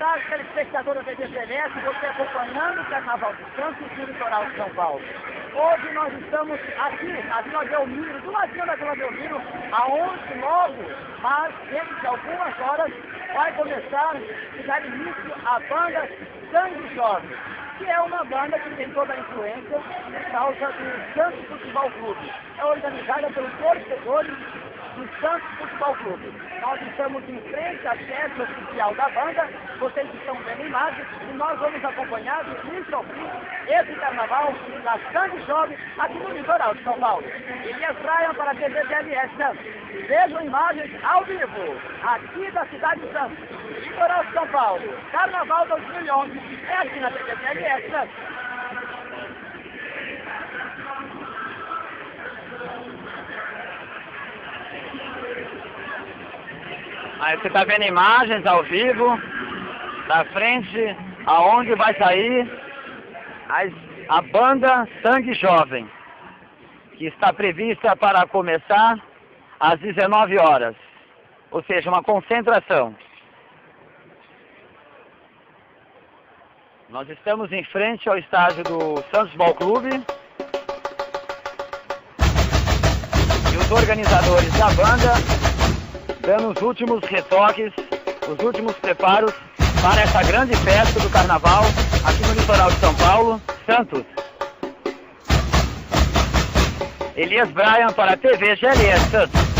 tarde, telespectador da TV CLS, você acompanhando o Carnaval de Santos no litoral de São Paulo. Hoje nós estamos aqui na Vila Belmiro, do ladinho da Vila Belmiro, aonde logo, mas dentro de algumas horas, vai começar a dar início à banda Sangue Jovem, que é uma banda que tem toda a influência por causa do Santos Futebol Clube. É organizada pelos torcedores do Santos Futebol Clube. Nós estamos em frente à sede oficial da banda, vocês estão vendo imagens, e nós vamos acompanhar do início ao fim esse carnaval da Sangue Jovem aqui no litoral de São Paulo. Elias Bryan para a TV CLS Santos. Vejam imagens ao vivo, aqui da cidade de Santos, litoral de São Paulo. Carnaval 2011 é aqui na TV CLS Santos. Aí você está vendo imagens ao vivo da frente aonde vai sair a banda Sangue Jovem, que está prevista para começar às 19 horas, ou seja, uma concentração. Nós estamos em frente ao estádio do Santos Futebol Clube e os organizadores da banda dando os últimos retoques, os últimos preparos para essa grande festa do Carnaval aqui no litoral de São Paulo, Santos. Elias Bryan para a TV GLS Santos.